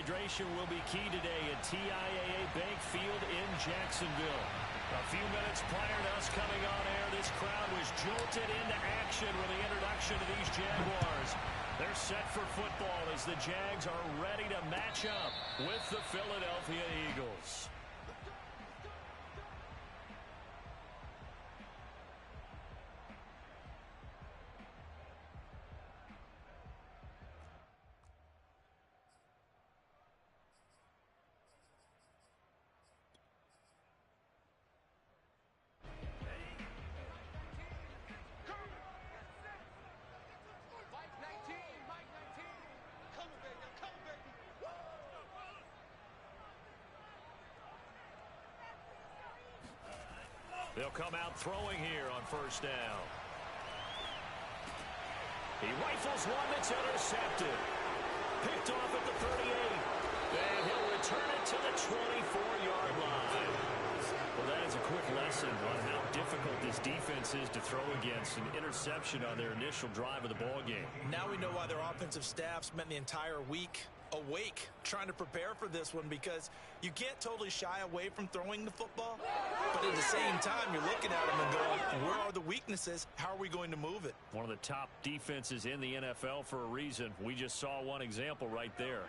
hydration will be key today at TIAA Bank Field in Jacksonville. A few minutes prior to us coming on air, this crowd was jolted into action with the introduction of these Jaguars. They're set for football as the Jags are ready to match up with the Philadelphia Eagles. They'll come out throwing here on first down. He rifles one that's intercepted. Picked off at the 38. And he'll return it to the 24-yard line. Well, that is a quick lesson on how difficult this defense is to throw against. An interception on their initial drive of the ball game. Now we know why their offensive staff spent the entire week awake trying to prepare for this one, because you can't totally shy away from throwing the football, but at the same time you're looking at them and going, where are the weaknesses? How are we going to move it? One of the top defenses in the NFL for a reason. We just saw one example right there.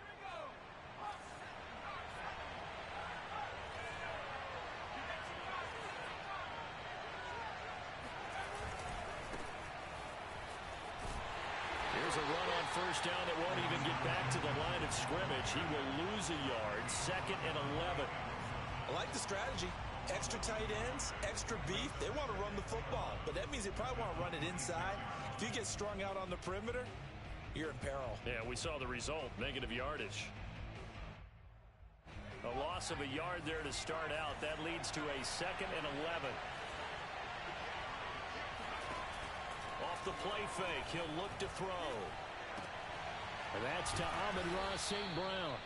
Here's a run on first down that won't even get back to the line of scrimmage. He will lose a yard. 2nd and 11. I like the strategy. Extra tight ends, extra beef. They want to run the football, but that means they probably want to run it inside. If you get strung out on the perimeter, you're in peril. Yeah, we saw the result. Negative yardage. A loss of a yard there to start out. That leads to a 2nd and 11. Off the play fake, he'll look to throw. And that's to Amon-Ra St. Brown.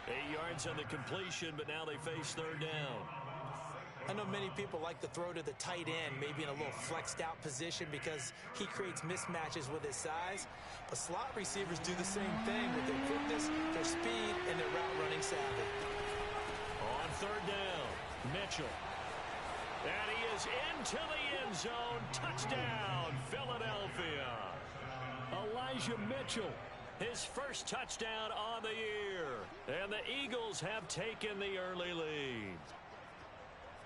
8 yards on the completion, but now they face third down. I know many people like to throw to the tight end, maybe in a little flexed out position because he creates mismatches with his size. But slot receivers do the same thing with their quickness, their speed, and their route running savvy. On third down, Mitchell. And he is into the end zone. Touchdown, Philadelphia. Elijah Mitchell, his first touchdown on the year. And the Eagles have taken the early lead.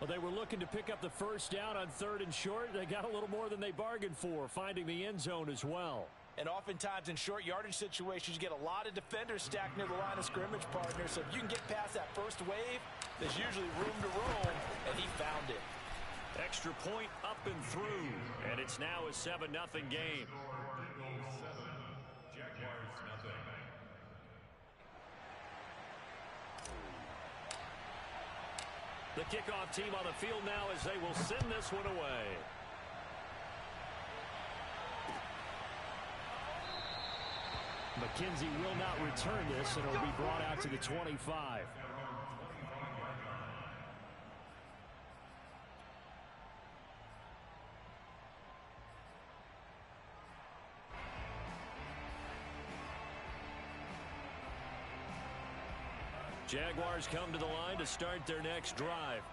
Well, they were looking to pick up the first down on 3rd and short. They got a little more than they bargained for, finding the end zone as well. And oftentimes in short yardage situations, you get a lot of defenders stacked near the line of scrimmage, partner. So if you can get past that first wave, there's usually room to roam, and he found it. Extra point up and through, and it's now a 7-0 game. Jaguars nothing. The kickoff team on the field now as they will send this one away. McKenzie will not return this, and it will be brought out to the 25. Jaguars come to the line to start their next drive.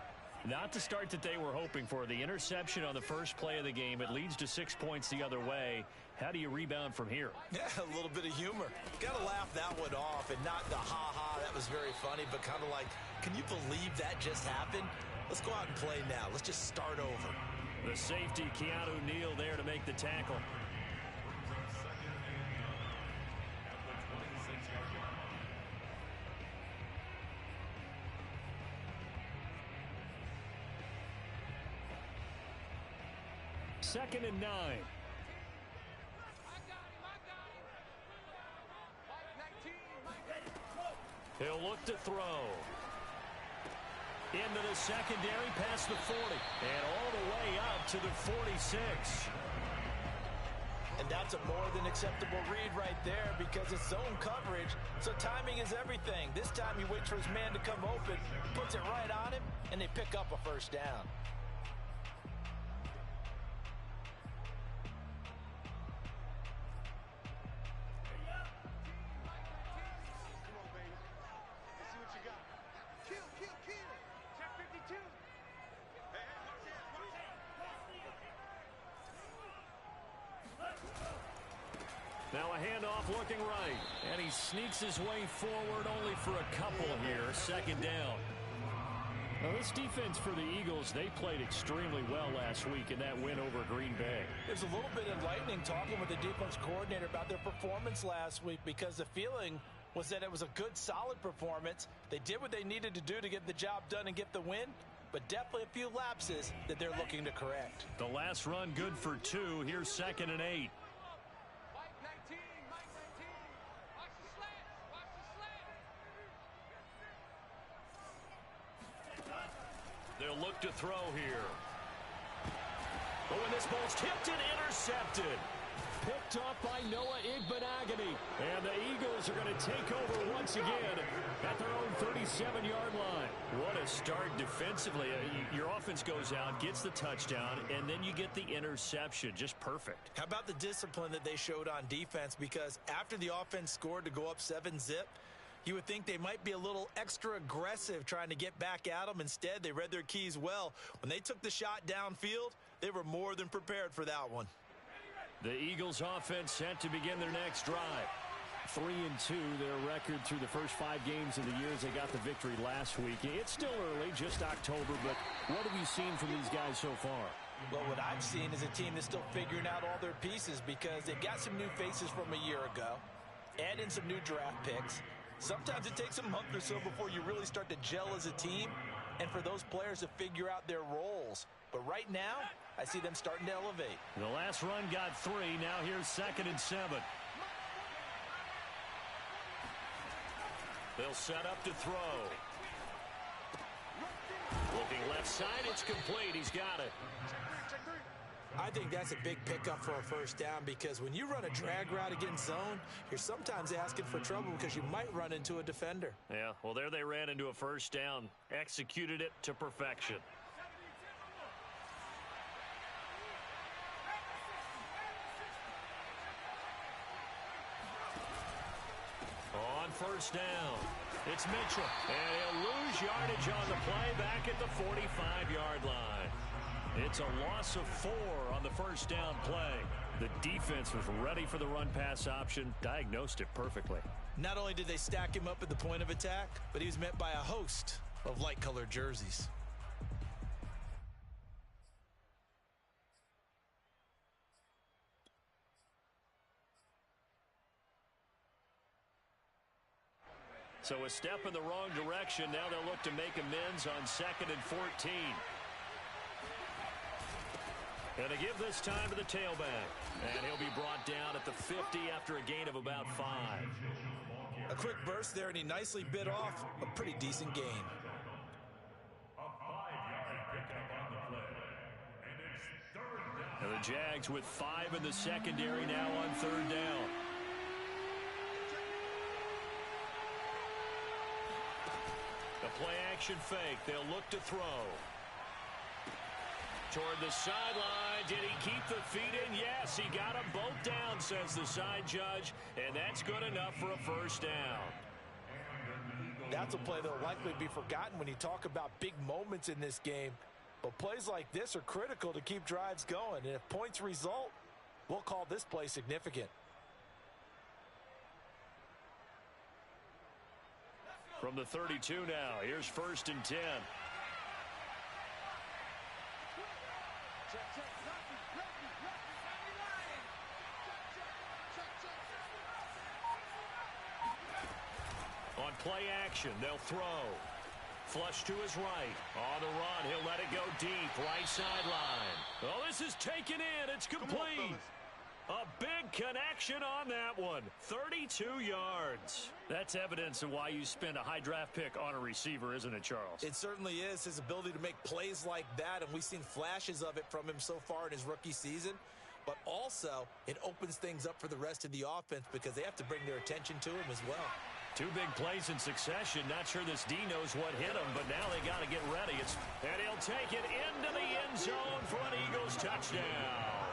Not the start that they were hoping for. The interception on the first play of the game. It leads to 6 points the other way. How do you rebound from here? Yeah, a little bit of humor. Got to laugh that one off, and not the ha-ha, that was very funny, but kind of like, can you believe that just happened? Let's go out and play now. Let's just start over. The safety, Keanu Neal, there to make the tackle. Second and 9. He'll look to throw. Into the secondary, past the 40. And all the way up to the 46. And that's a more than acceptable read right there because it's zone coverage. So timing is everything. This time he waits for his man to come open, puts it right on him, and they pick up a first down. handoff looking right. And he sneaks his way forward only for a couple here. Second down. Now, this defense for the Eagles, they played extremely well last week in that win over Green Bay. There's a little bit enlightening talking with the defense coordinator about their performance last week, because the feeling was that it was a good, solid performance. They did what they needed to do to get the job done and get the win, but definitely a few lapses that they're looking to correct. The last run good for 2. Here's 2nd and 8. They'll look to throw here. Oh, and this ball's tipped and intercepted. Picked off by Noah Igbenogany. And the Eagles are going to take over once again at their own 37-yard line. What a start defensively. Your offense goes out, gets the touchdown, and then you get the interception. Just perfect. How about the discipline that they showed on defense? Because after the offense scored to go up 7-zip, you would think they might be a little extra aggressive trying to get back at them. Instead, they read their keys well. When they took the shot downfield, they were more than prepared for that one. The Eagles offense set to begin their next drive. 3-2, their record through the first 5 games of the year as they got the victory last week. It's still early, just October, but what have you seen from these guys so far? Well, what I've seen is a team that's still figuring out all their pieces, because they've got some new faces from a year ago, add in some new draft picks. Sometimes it takes a month or so before you really start to gel as a team and for those players to figure out their roles. But right now, I see them starting to elevate. The last run got 3. Now here's 2nd and 7. They'll set up to throw. Looking left side, it's complete. He's got it. I think that's a big pickup for a first down, because when you run a drag route against zone, you're sometimes asking for trouble because you might run into a defender. Yeah, well, there they ran into a first down. Executed it to perfection. On first down, it's Mitchell. And he'll lose yardage on the play back at the 45-yard line. It's a loss of 4 on the first down play. The defense was ready for the run-pass option, diagnosed it perfectly. Not only did they stack him up at the point of attack, but he was met by a host of light-colored jerseys. So a step in the wrong direction. Now they'll look to make amends on 2nd and 14. And to give this time to the tailback. And he'll be brought down at the 50 after a gain of about 5. A quick burst there, and he nicely bit off a pretty decent gain. And the Jags with 5 in the secondary now on 3rd down. The play-action fake. They'll look to throw. Toward the sideline. Did he keep the feet in? Yes, he got them both down, says the side judge. And that's good enough for a first down. That's a play that will likely be forgotten when you talk about big moments in this game. But plays like this are critical to keep drives going. And if points result, we'll call this play significant. From the 32 now, here's 1st and 10. On play action, they'll throw. Flush to his right. On the run, he'll let it go deep. Right sideline. Oh, this is taken in. It's complete. A big connection on that one. 32 yards. That's evidence of why you spend a high draft pick on a receiver, isn't it, Charles? It certainly is. His ability to make plays like that, and we've seen flashes of it from him so far in his rookie season. But also, it opens things up for the rest of the offense because they have to bring their attention to him as well. 2 big plays in succession. Not sure this D knows what hit him, but now they got to get ready. And he'll take it into the end zone for an Eagles touchdown.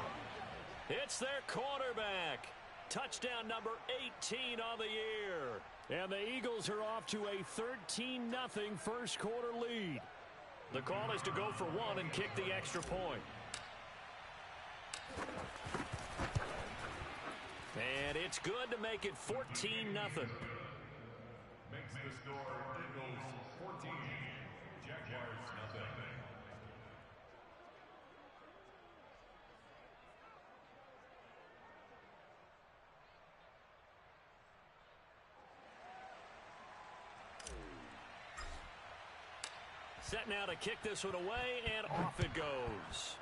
It's their quarterback. Touchdown number 18 on the year. And the Eagles are off to a 13-0 first quarter lead. The call is to go for 1 and kick the extra point. And it's good to make it 14-0. Makes the score Eagles 14, Jaguars nothing. Set now to kick this one away, and off it goes.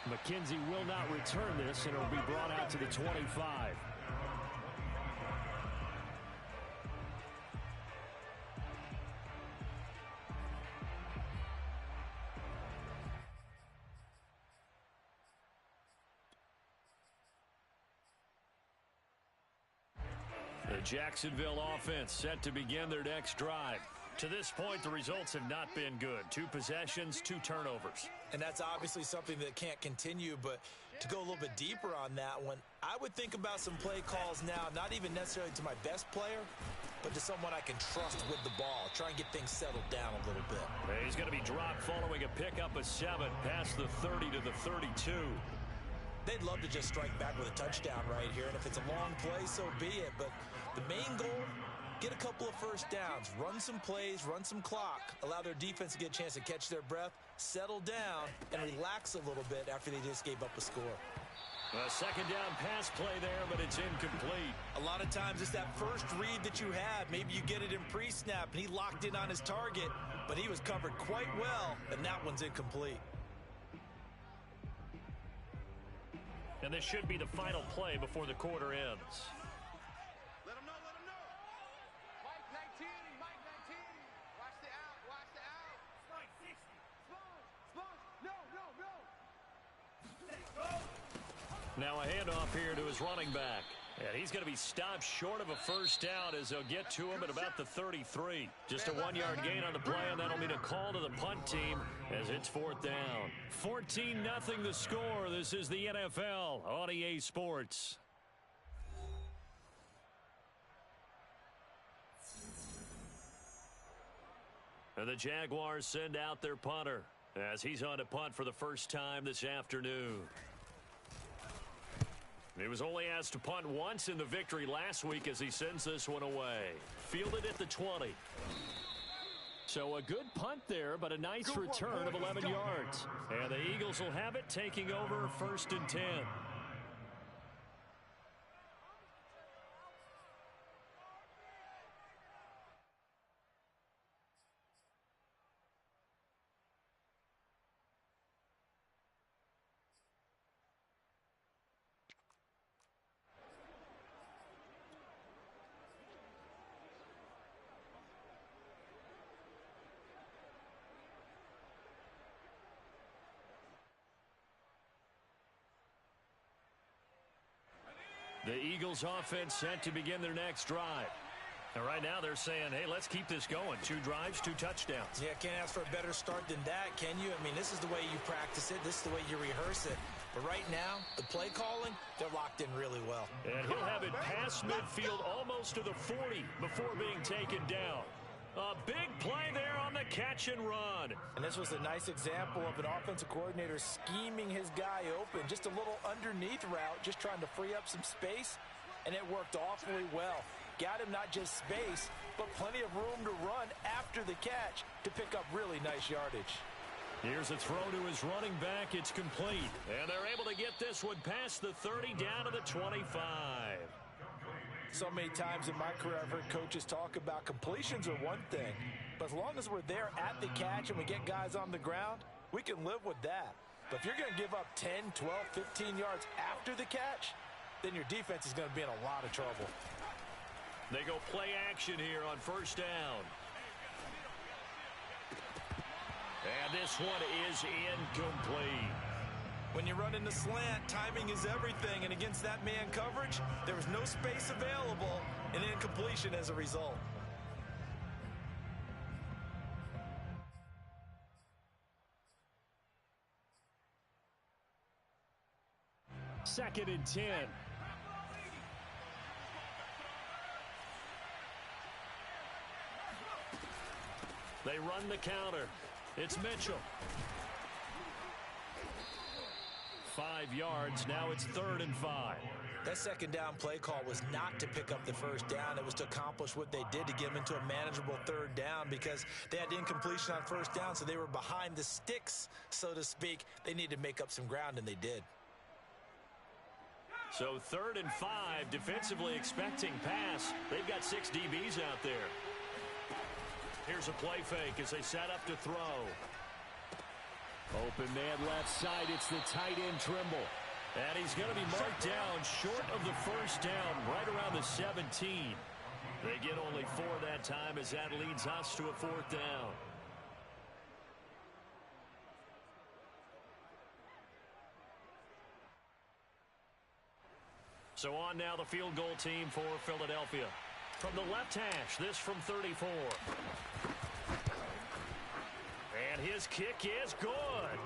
McKenzie will not return this, and it will be brought out to the 25. The Jacksonville offense set to begin their next drive. To this point, the results have not been good. 2 possessions, 2 turnovers. And that's obviously something that can't continue, but to go a little bit deeper on that one, I would think about some play calls now, not even necessarily to my best player, but to someone I can trust with the ball. Try and get things settled down a little bit. He's going to be dropped following a pickup of 7 past the 30 to the 32. They'd love to just strike back with a touchdown right here, and if it's a long play, so be it. But the main goal, get a couple of first downs, run some plays, run some clock, allow their defense to get a chance to catch their breath, settle down, and relax a little bit after they just gave up a score. A second down pass play there, but it's incomplete. A lot of times it's that first read that you had. Maybe you get it in pre-snap, and he locked in on his target, but he was covered quite well, and that one's incomplete. And this should be the final play before the quarter ends. Let him know, let him know. Mike 19, Mike 19. Watch the out, watch the out. Mike 60. Sponge, no. Now a handoff here to his running back. And he's going to be stopped short of a first down as they'll get to him at about the 33. Just a 1-yard gain on the play, and that'll mean a call to the punt team as it's 4th down. 14-0 the score. This is the NFL on EA Sports. And the Jaguars send out their punter as he's on to punt for the first time this afternoon. He was only asked to punt once in the victory last week as he sends this one away. Fielded at the 20. So a good punt there, but a nice return of 11 yards. And the Eagles will have it, taking over 1st and 10. The Eagles offense set to begin their next drive. And right now they're saying, hey, let's keep this going. 2 drives, 2 touchdowns. Yeah, can't ask for a better start than that, can you? I mean, this is the way you practice it. This is the way you rehearse it. But right now, the play calling, they're locked in really well. And he'll have it past midfield almost to the 40 before being taken down. A big play there on the catch and run. And this was a nice example of an offensive coordinator scheming his guy open. Just a little underneath route, just trying to free up some space, and it worked awfully well. Got him not just space, but plenty of room to run after the catch to pick up really nice yardage. Here's a throw to his running back. It's complete. And they're able to get this one past the 30 down to the 25. So many times in my career I've heard coaches talk about completions are one thing, but as long as we're there at the catch and we get guys on the ground, we can live with that. But if you're going to give up 10, 12, 15 yards after the catch, then your defense is going to be in a lot of trouble. They go play action here on 1st down. And this one is incomplete. When you run in the slant, timing is everything, and against that man coverage, there was no space available, and incompletion as a result. Second and 10. They run the counter. It's Mitchell. 5 yards. Now it's 3rd and 5. That second down play call was not to pick up the first down. It was to accomplish what they did to get them into a manageable 3rd down because they had incompletion on first down, so they were behind the sticks, so to speak. They needed to make up some ground, and they did. So 3rd and 5, defensively expecting pass. They've got 6 DBs out there. Here's a play fake as they set up to throw. Open man left side. It's the tight end Trimble. And he's going to be marked down short of the first down, right around the 17. They get only 4 that time as that leads us to a 4th down. So on now the field goal team for Philadelphia. From the left hash, this from 34. And his kick is good.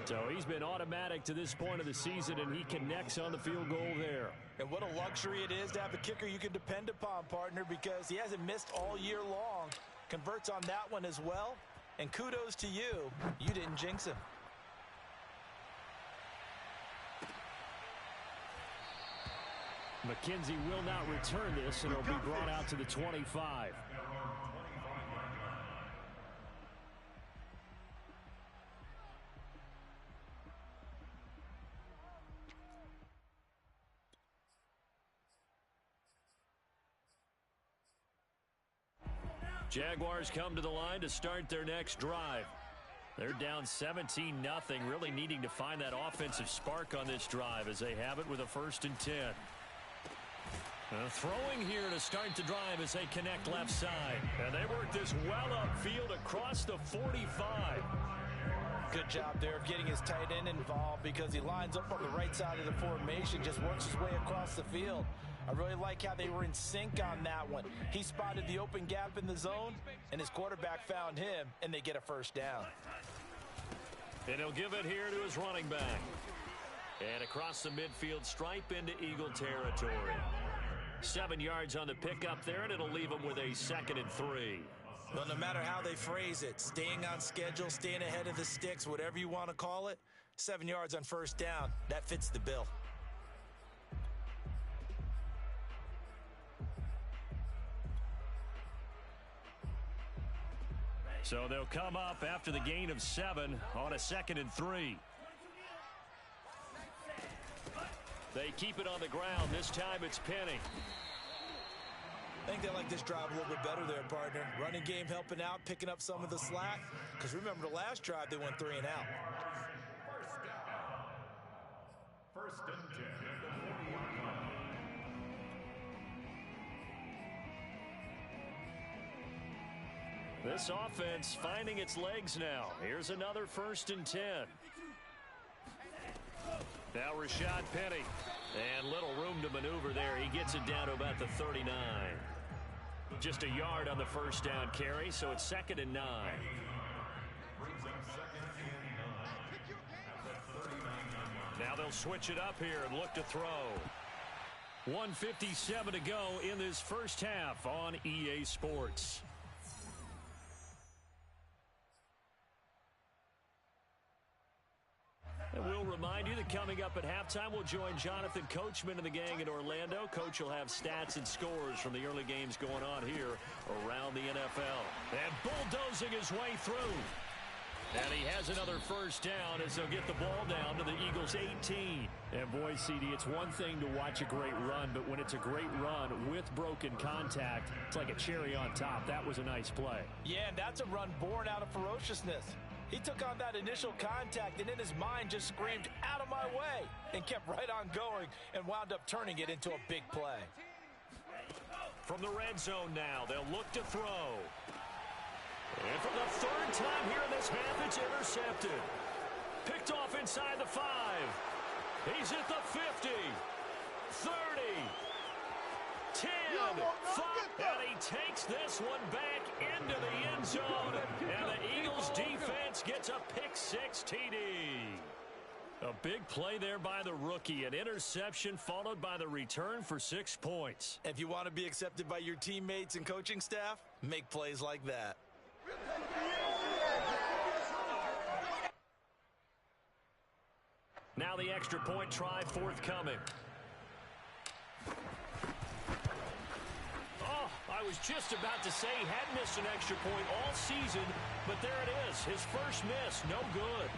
So he's been automatic to this point of the season, and he connects on the field goal there. And what a luxury it is to have a kicker you can depend upon, partner, because he hasn't missed all year long. Converts on that one as well. And kudos to you. You didn't jinx him. McKenzie will not return this, and it'll be brought out to the 25. Jaguars come to the line to start their next drive. They're down 17-0, really needing to find that offensive spark on this drive as they have it with a 1st and 10. Throwing here to start the drive as they connect left side. And they work this well upfield across the 45. Good job there of getting his tight end involved because he lines up on the right side of the formation, just works his way across the field. I really like how they were in sync on that one. He spotted the open gap in the zone, and his quarterback found him, and they get a 1st down. And he'll give it here to his running back. And across the midfield stripe into Eagle territory. 7 yards on the pickup there, and it'll leave him with a 2nd and 3. Well, no matter how they phrase it, staying on schedule, staying ahead of the sticks, whatever you want to call it, 7 yards on first down, that fits the bill. So they'll come up after the gain of 7 on a 2nd and 3. They keep it on the ground. This time it's Penny. I think they like this drive a little bit better there, partner. Running game helping out, picking up some of the slack. Because remember the last drive, they went 3 and out. First and 10. This offense finding its legs now. Here's another 1st and 10. Now Rashad Penny. And little room to maneuver there. He gets it down to about the 39. Just a yard on the first down carry, so it's 2nd and 9. Now they'll switch it up here and look to throw. 1:57 to go in this first half on EA Sports. And we'll remind you that coming up at halftime, we'll join Jonathan Coachman and the gang in Orlando. Coach will have stats and scores from the early games going on here around the NFL. And bulldozing his way through. And he has another first down as they'll get the ball down to the Eagles' 18. And boy, CD, it's one thing to watch a great run, but when it's a great run with broken contact, it's like a cherry on top. That was a nice play. Yeah, and that's a run born out of ferociousness. He took on that initial contact and in his mind just screamed, "Out of my way," and kept right on going and wound up turning it into a big play. From the red zone now, they'll look to throw. And for the 3rd time here in this half, it's intercepted. Picked off inside the 5. He's at the 50, 30, 10, 5, and he takes this one back into the end zone, and the Eagles defense gets a pick-6 TD. A big play there by the rookie, an interception followed by the return for 6 points. If you want to be accepted by your teammates and coaching staff, make plays like that. Now the extra point try forthcoming. Oh, I was just about to say he had missed an extra point all season, but there it is. His first miss, no good.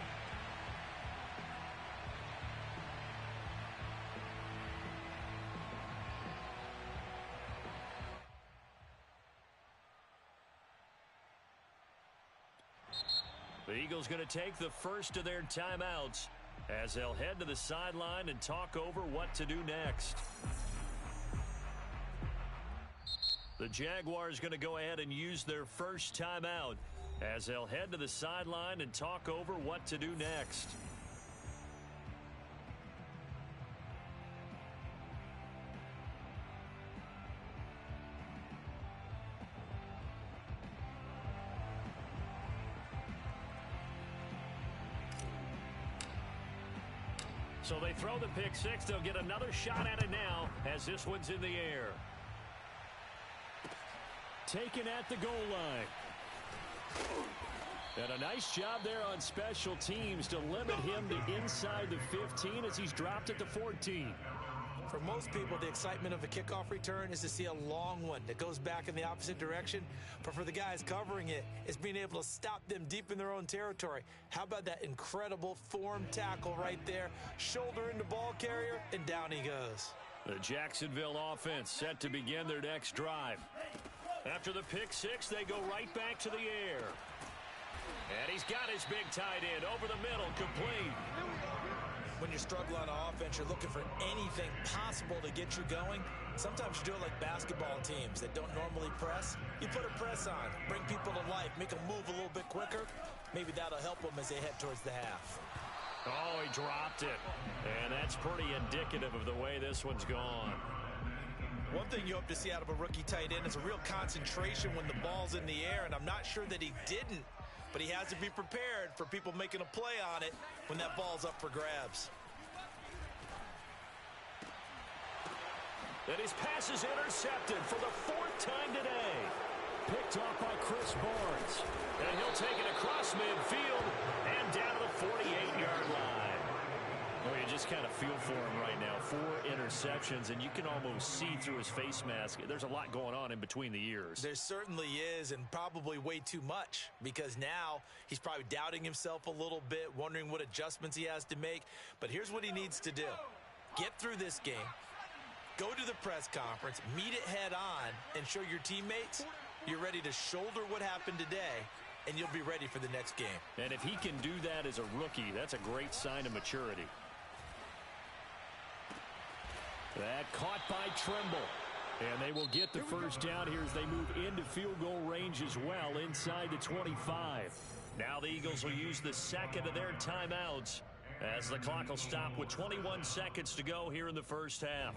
The Eagles going to take the first of their timeouts as they'll head to the sideline and talk over what to do next. The Jaguars going to go ahead and use their first timeout as they'll head to the sideline and talk over what to do next. So they throw the pick six. They'll get another shot at it now as this one's in the air. Taken at the goal line. And a nice job there on special teams to limit him to inside the 15 as he's dropped at the 14. For most people, the excitement of a kickoff return is to see a long one that goes back in the opposite direction. But for the guys covering it, it's being able to stop them deep in their own territory. How about that incredible form tackle right there? Shoulder into ball carrier, and down he goes. The Jacksonville offense set to begin their next drive. After the pick six, they go right back to the air. And he's got his big tight end over the middle, complete. When you're struggling on offense, you're looking for anything possible to get you going. Sometimes you do it like basketball teams that don't normally press. You put a press on, bring people to life, make them move a little bit quicker. Maybe that'll help them as they head towards the half. Oh, he dropped it. And that's pretty indicative of the way this one's gone. One thing you hope to see out of a rookie tight end is a real concentration when the ball's in the air, and I'm not sure that he didn't. But he has to be prepared for people making a play on it when that ball's up for grabs. And his pass is intercepted for the fourth time today. Picked off by Chris Barnes. And he'll take it across midfield and down to the 48-yard line. Oh, you just kind of feel for him right now. 4 interceptions, and you can almost see through his face mask. There's a lot going on in between the ears. There certainly is, and probably way too much, because now he's probably doubting himself a little bit, wondering what adjustments he has to make. But here's what he needs to do. Get through this game, go to the press conference, meet it head on, and show your teammates you're ready to shoulder what happened today, and you'll be ready for the next game. And if he can do that as a rookie, that's a great sign of maturity. That caught by Trimble. And they will get the first down here as they move into field goal range as well inside the 25. Now the Eagles will use the second of their timeouts as the clock will stop with 21 seconds to go here in the first half.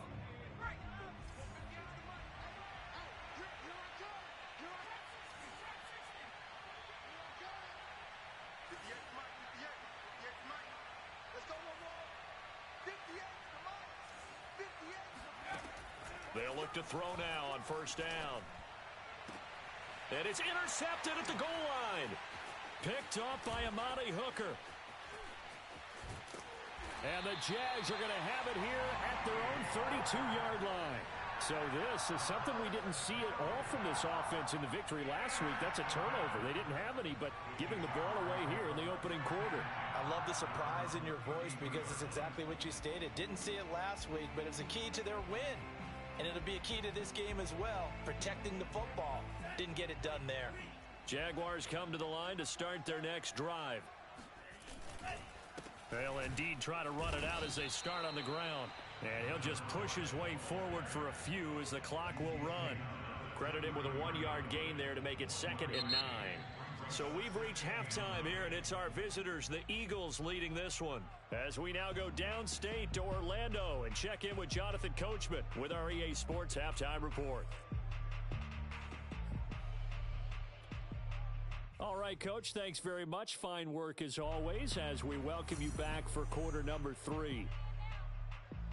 They'll look to throw now on first down. And it's intercepted at the goal line. Picked off by Amani Hooker. And the Jags are going to have it here at their own 32-yard line. So this is something we didn't see at all from this offense in the victory last week. That's a turnover. They didn't have any, but giving the ball away here in the opening quarter. I love the surprise in your voice because it's exactly what you stated. Didn't see it last week, but it's a key to their win. And it'll be a key to this game as well, protecting the football. Didn't get it done there. Jaguars come to the line to start their next drive. They'll indeed try to run it out as they start on the ground. And he'll just push his way forward for a few as the clock will run. Credit him with a 1-yard gain there to make it 2nd and 9. So we've reached halftime here, and it's our visitors, the Eagles, leading this one. As we now go downstate to Orlando and check in with Jonathan Coachman with our EA Sports Halftime Report. All right, Coach, thanks very much. Fine work as always as we welcome you back for quarter number 3.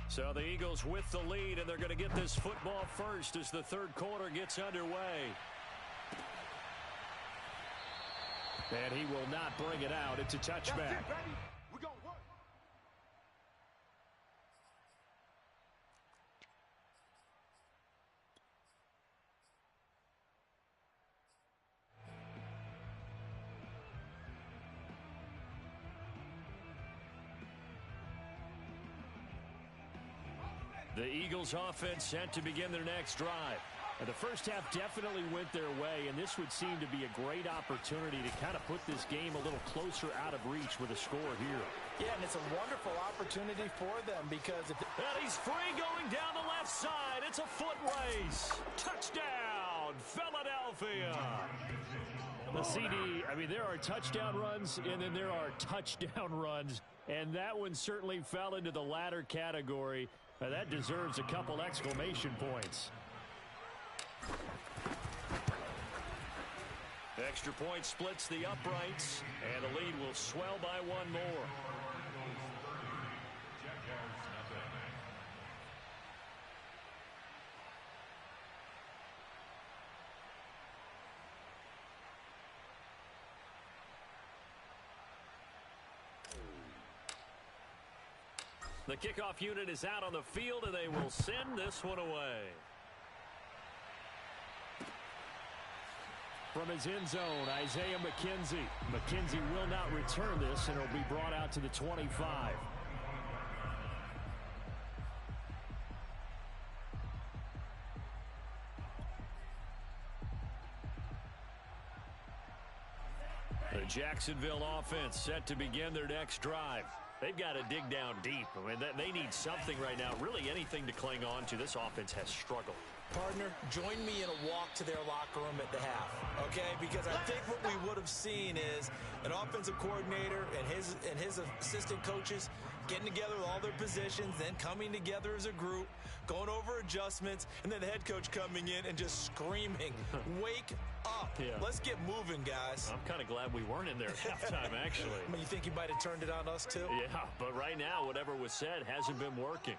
So the Eagles with the lead, and they're going to get this football first as the third quarter gets underway. And he will not bring it out. It's a touchback. The Eagles offense set to begin their next drive. And the first half definitely went their way, and this would seem to be a great opportunity to kind of put this game a little closer out of reach with a score here. Yeah, and it's a wonderful opportunity for them because if and he's free going down the left side. It's a foot race. Touchdown, Philadelphia. The CD, I mean, there are touchdown runs, and then there are touchdown runs, and that one certainly fell into the latter category. That deserves a couple exclamation points. Extra point splits the uprights, and the lead will swell by one more. The kickoff unit is out on the field, and they will send this one away. From his end zone, Isaiah McKenzie. McKenzie will not return this, and it'll be brought out to the 25. The Jacksonville offense set to begin their next drive. They've got to dig down deep. I mean, they need something right now, really anything to cling on to. This offense has struggled. Partner, join me in a walk to their locker room at the half, okay? Because I think what we would have seen is an offensive coordinator and his assistant coaches getting together with all their positions, then coming together as a group, going over adjustments, and then the head coach coming in and just screaming, wake up. Yeah. Let's get moving, guys. I'm kind of glad we weren't in there at halftime, actually. I mean, you think he might have turned it on us, too? Yeah, but right now, whatever was said hasn't been working.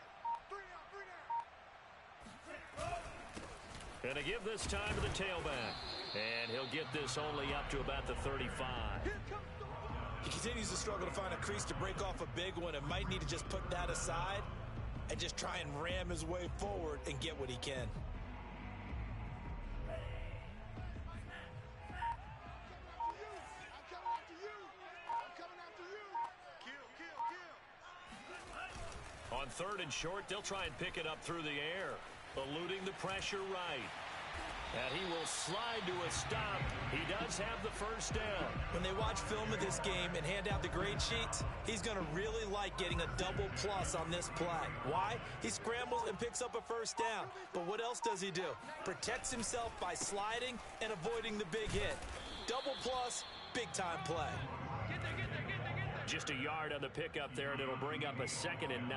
Going to give this time to the tailback. And he'll get this only up to about the 35. He continues to struggle to find a crease to break off a big one and might need to just put that aside and just try and ram his way forward and get what he can. On third and short, they'll try and pick it up through the air, eluding the pressure right. And he will slide to a stop. He does have the first down. When they watch film of this game and hand out the grade sheets, he's going to really like getting a double plus on this play. Why? He scrambles and picks up a first down. But what else does he do? Protects himself by sliding and avoiding the big hit. Double plus, big-time play. Just a yard on the pickup there, and it'll bring up a 2nd and 9.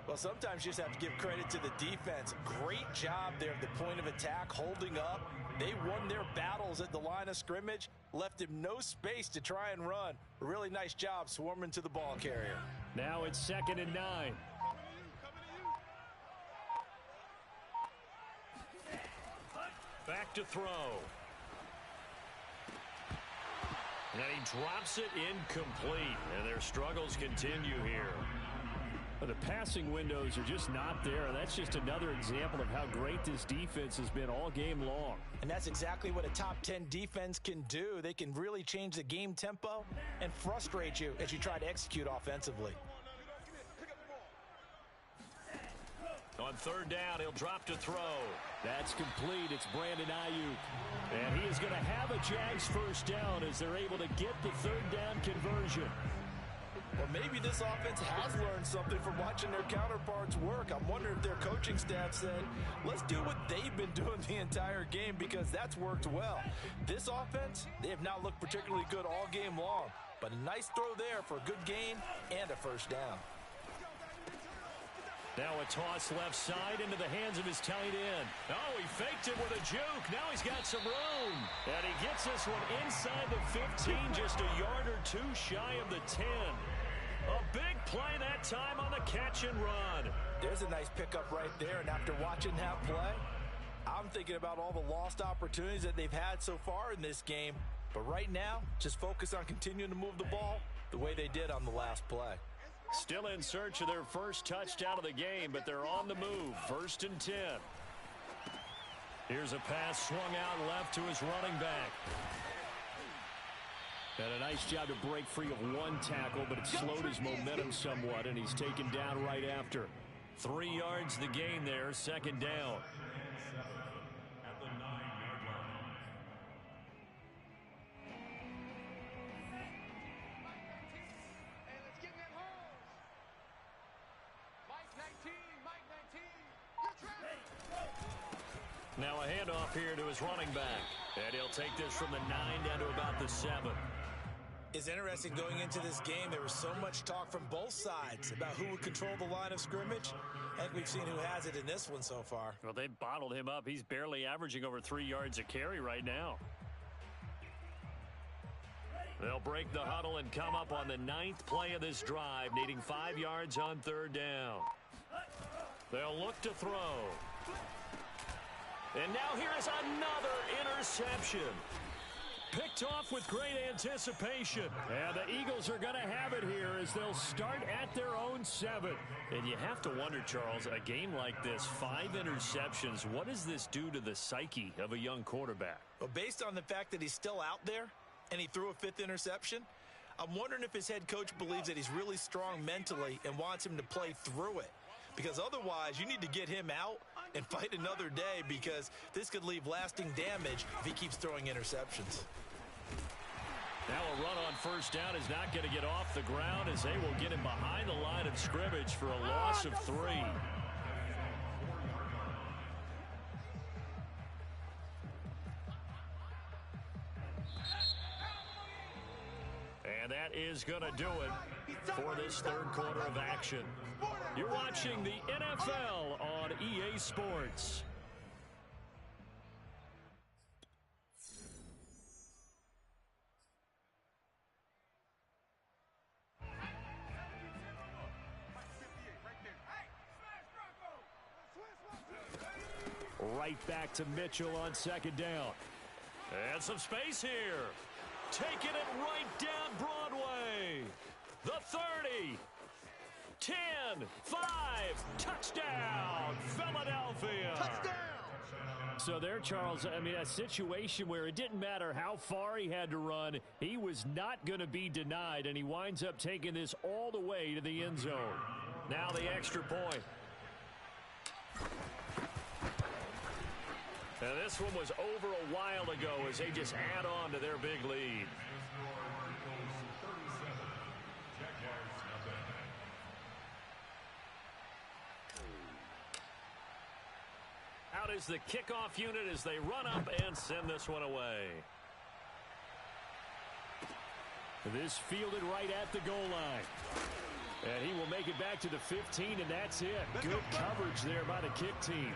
Well, sometimes you just have to give credit to the defense. Great job there at the point of attack, holding up. They won their battles at the line of scrimmage, left him no space to try and run. A really nice job swarming to the ball carrier. Now it's 2nd and 9. Back to throw. And he drops it incomplete, and their struggles continue here. The passing windows are just not there, and that's just another example of how great this defense has been all game long. And that's exactly what a top 10 defense can do. They can really change the game tempo and frustrate you as you try to execute offensively. On third down, he'll drop to throw. That's complete. It's Brandon Ayuk. And he is going to have a Jags first down as they're able to get the third down conversion. Well, maybe this offense has learned something from watching their counterparts work. I'm wondering if their coaching staff said, let's do what they've been doing the entire game, because that's worked well. This offense, they have not looked particularly good all game long. But a nice throw there for a good gain and a first down. Now a toss left side into the hands of his tight end. Oh, he faked it with a juke. Now he's got some room. And he gets this one inside the 15, just a yard or two shy of the 10. A big play that time on the catch and run. There's a nice pickup right there, and after watching that play, I'm thinking about all the lost opportunities that they've had so far in this game. But right now, just focus on continuing to move the ball the way they did on the last play. Still in search of their first touchdown of the game, but they're on the move. 1st and 10. Here's a pass swung out left to his running back. And a nice job to break free of one tackle, but it slowed his momentum somewhat, and he's taken down right after. 3 yards the gain there, second down. At the 9-yard line. Hey, let's get in that hole. Mike 19, Mike 19. You're trapped. Now a handoff here to his running back. And he'll take this from the 9 down to about the 7. It's interesting going into this game. There was so much talk from both sides about who would control the line of scrimmage. I think we've seen who has it in this one so far. Well, they bottled him up. He's barely averaging over 3 yards a carry right now. They'll break the huddle and come up on the 9th play of this drive, needing 5 yards on 3rd down. They'll look to throw. And now here is another interception. Picked off with great anticipation. And the Eagles are going to have it here as they'll start at their own 7. And you have to wonder, Charles, a game like this, 5 interceptions, what does this do to the psyche of a young quarterback? Well, based on the fact that he's still out there and he threw a 5th interception, I'm wondering if his head coach believes that he's really strong mentally and wants him to play through it. Because otherwise, you need to get him out and fight another day, because this could leave lasting damage if he keeps throwing interceptions. Now a run on 1st down is not going to get off the ground as they will get him behind the line of scrimmage for a loss of 3. And that is going to do it for this 3rd quarter of action. You're watching the NFL on EA Sports. Right back to Mitchell on 2nd down. And some space here. Taking it right down Broadway. The 30. 10, 5, touchdown, Philadelphia. Touchdown. So there, Charles, I mean, a situation where it didn't matter how far he had to run, he was not going to be denied, and he winds up taking this all the way to the end zone. Now the extra point. Now this one was over a while ago as they just add on to their big lead. Out is the kickoff unit as they run up and send this one away. This fielded right at the goal line. And he will make it back to the 15, and that's it. Good coverage there by the kick team.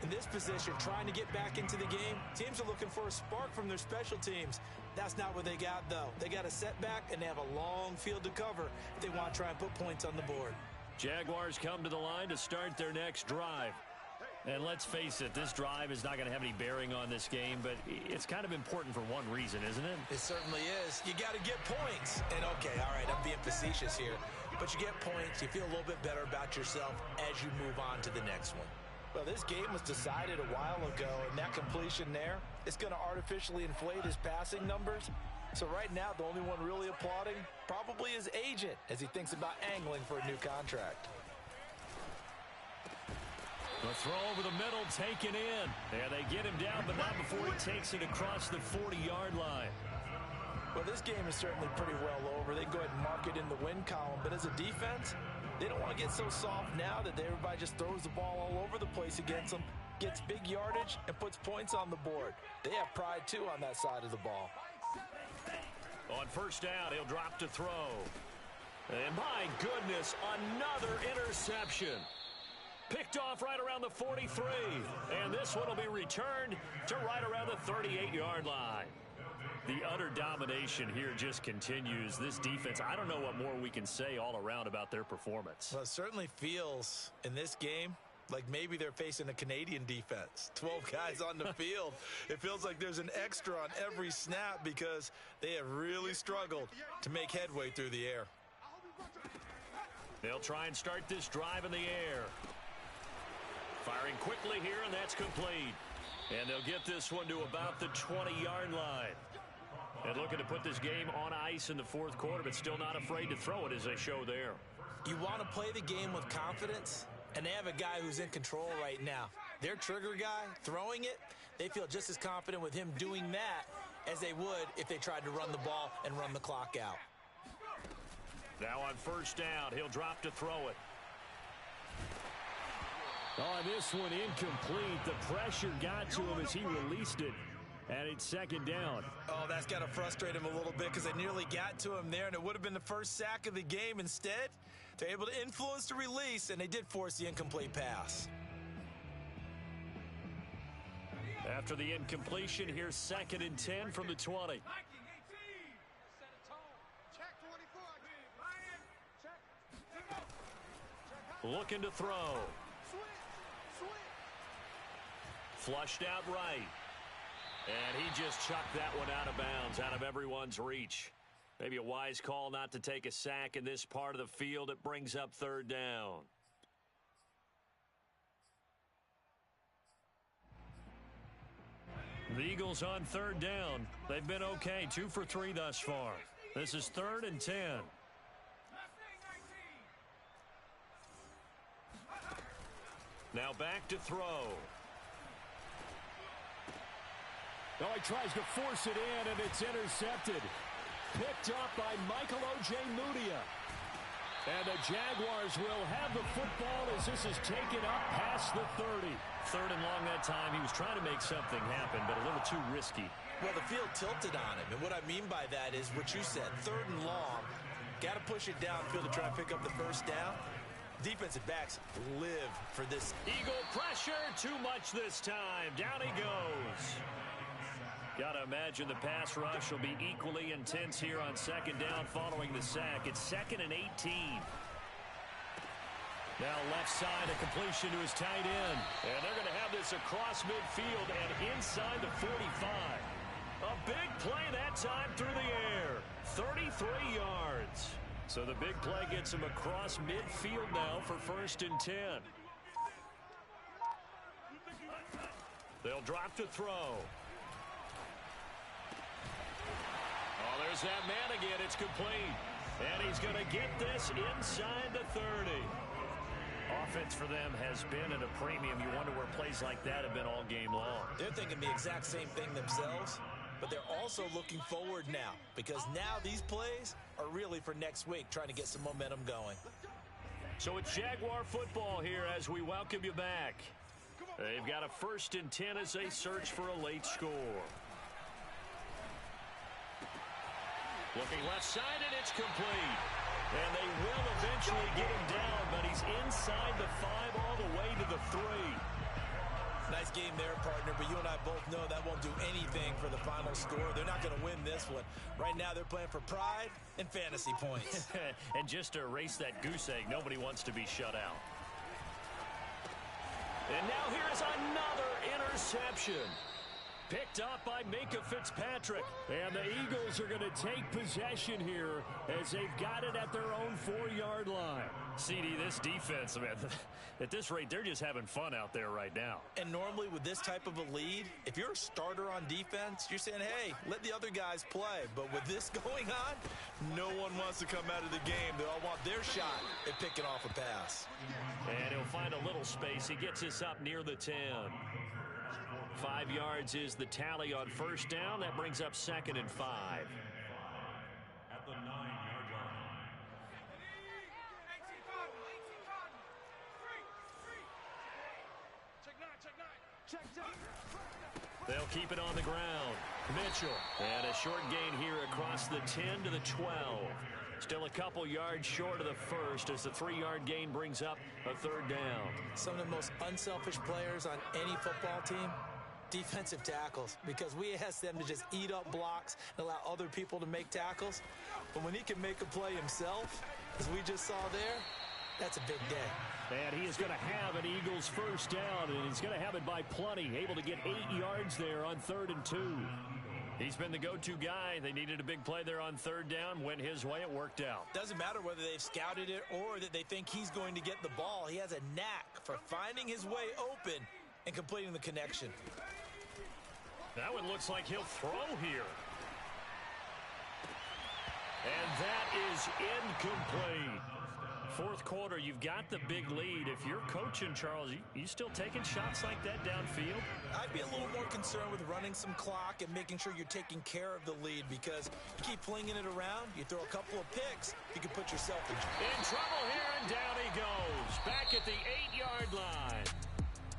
In this position, trying to get back into the game, teams are looking for a spark from their special teams. That's not what they got, though. They got a setback, and they have a long field to cover if they want to try and put points on the board. Jaguars come to the line to start their next drive. And let's face it, this drive is not going to have any bearing on this game, but it's kind of important for one reason, isn't it? It certainly is. You got to get points. And, okay, all right, I'm being facetious here. But you get points, you feel a little bit better about yourself as you move on to the next one. Well, this game was decided a while ago, and that completion there is going to artificially inflate his passing numbers. So right now, the only one really applauding probably his agent as he thinks about angling for a new contract. The throw over the middle, taken in. And they get him down, but not before he takes it across the 40-yard line. Well, this game is certainly pretty well over. They can go ahead and mark it in the win column. But as a defense, they don't want to get so soft now that everybody just throws the ball all over the place against them, gets big yardage, and puts points on the board. They have pride, too, on that side of the ball. On 1st down, he'll drop to throw. And my goodness, another interception. Picked off right around the 43. And this one will be returned to right around the 38-yard line. The utter domination here just continues. This defense, I don't know what more we can say all around about their performance. Well, it certainly feels in this game like maybe they're facing a Canadian defense. 12 guys on the field. It feels like there's an extra on every snap because they have really struggled to make headway through the air. They'll try and start this drive in the air. Firing quickly here, and that's complete. And they'll get this one to about the 20-yard line. And looking to put this game on ice in the 4th quarter, but still not afraid to throw it as they show there. You want to play the game with confidence? And they have a guy who's in control right now. Their trigger guy, throwing it, they feel just as confident with him doing that as they would if they tried to run the ball and run the clock out. Now on first down, he'll drop to throw it. On this one, incomplete. The pressure got to him as he released it. And it's second down. Oh, that's got to frustrate him a little bit because they nearly got to him there, and it would have been the first sack of the game. Instead, they're able to influence the release, and they did force the incomplete pass. After the incompletion, here's 2nd and 10 from the 20. Looking to throw. Flushed out right. And he just chucked that one out of bounds, out of everyone's reach. Maybe a wise call not to take a sack in this part of the field. It brings up 3rd down. The Eagles on 3rd down. They've been okay, 2 for 3 thus far. This is 3rd and 10. Now back to throw. Oh, he tries to force it in, and it's intercepted. Picked up by Michael O.J. Mudia. And the Jaguars will have the football as this is taken up past the 30. 3rd and long that time. He was trying to make something happen, but a little too risky. Well, the field tilted on him, and what I mean by that is what you said, 3rd and long. Got to push it downfield to try and pick up the first down. Defensive backs live for this. Eagle pressure, too much this time. Down he goes. Got to imagine the pass rush will be equally intense here on 2nd down following the sack. It's 2nd and 18. Now left side, a completion to his tight end. And they're going to have this across midfield and inside the 45. A big play that time through the air. 33 yards. So the big play gets him across midfield now for 1st and 10. They'll drop to throw. Oh, there's that man again. It's complete. And he's going to get this inside the 30. Offense for them has been at a premium. You wonder where plays like that have been all game long. They're thinking the exact same thing themselves, but they're also looking forward now because now these plays are really for next week, trying to get some momentum going. So it's Jaguar football here as we welcome you back. They've got a 1st and 10 as they search for a late score. Looking left side, and it's complete. And they will eventually get him down, but he's inside the 5 all the way to the 3. Nice game there, partner, but you and I both know that won't do anything for the final score. They're not going to win this one. Right now, they're playing for pride and fantasy points. And just to erase that goose egg, nobody wants to be shut out. And now here is another interception. Picked up by Minka Fitzpatrick. And the Eagles are going to take possession here as they've got it at their own 4-yard line. CD, this defense, man, at this rate, they're just having fun out there right now. And normally with this type of a lead, if you're a starter on defense, you're saying, hey, let the other guys play. But with this going on, no one wants to come out of the game. They all want their shot at picking off a pass. And he'll find a little space. He gets us up near the 10. 5 yards is the tally on 1st down. That brings up 2nd and 5. At the 9-yard line. They'll keep it on the ground. Mitchell. And a short gain here across the 10 to the 12. Still a couple yards short of the first as the 3-yard gain brings up a 3rd down. Some of the most unselfish players on any football team, defensive tackles, because we ask them to just eat up blocks and allow other people to make tackles. But when he can make a play himself, as we just saw there, that's a big day. And he is going to have an Eagles 1st down, and he's going to have it by plenty, able to get 8 yards there on 3rd and 2. He's been the go-to guy. They needed a big play there on 3rd down. Went his way. It worked out. Doesn't matter whether they've scouted it or that they think he's going to get the ball. He has a knack for finding his way open and completing the connection. That one looks like he'll throw here. And that is incomplete. Fourth quarter, you've got the big lead. If you're coaching, Charles, you still taking shots like that downfield? I'd be a little more concerned with running some clock and making sure you're taking care of the lead, because you keep flinging it around, you throw a couple of picks, you can put yourself in trouble here, and down he goes. Back at the 8-yard line.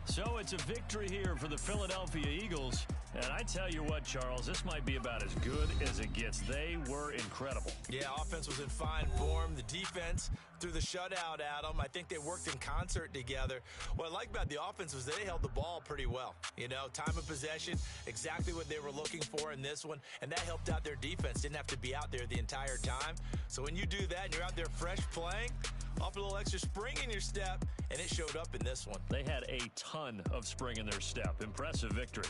So it's a victory here for the Philadelphia Eagles. And I tell you what, Charles, this might be about as good as it gets. They were incredible. Yeah, offense was in fine form. The defense threw the shutout at them. I think they worked in concert together. What I like about the offense was they held the ball pretty well. You know, time of possession, exactly what they were looking for in this one, and that helped out their defense. Didn't have to be out there the entire time. So when you do that and you're out there fresh playing, off a little extra spring in your step, and it showed up in this one. They had a ton of spring in their step. Impressive victory.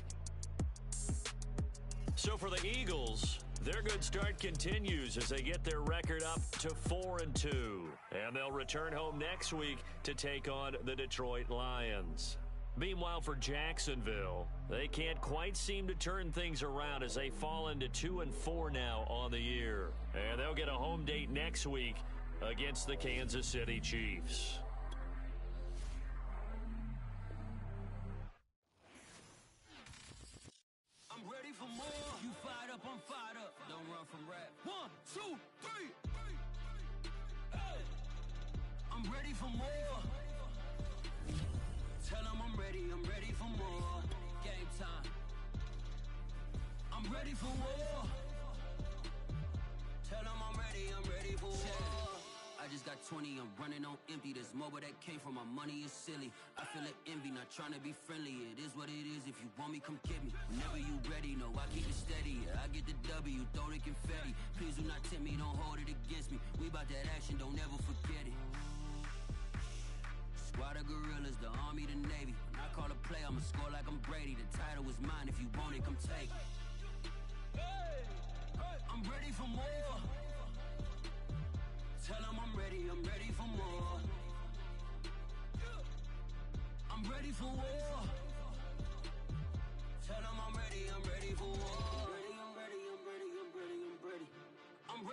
So for the Eagles, their good start continues as they get their record up to 4-2. And they'll return home next week to take on the Detroit Lions. Meanwhile, for Jacksonville, they can't quite seem to turn things around as they fall into 2-4 now on the year. And they'll get a home date next week against the Kansas City Chiefs. I'm ready for more. You fired up, I'm fired up. Don't run from rap. 1, 2, 3. Hey. I'm ready for more. Tell them I'm ready for more. Game time. I'm ready for war. Tell them I'm ready for war. I just got 20, I'm running on empty. This mobile that came from my money is silly. I feel it envy, not trying to be friendly. It is what it is, if you want me, come get me. Whenever you ready, no, I keep it steady. I get the W, throw the confetti. Please do not tempt me, don't hold it against me. We about that action, don't ever forget it. Squad of gorillas, the army, the navy. When I call a play, I'ma score like I'm Brady. The title is mine, if you want it, come take it. I'm ready for more. Tell them I'm ready for more. I'm ready for war. Tell them I'm ready for war.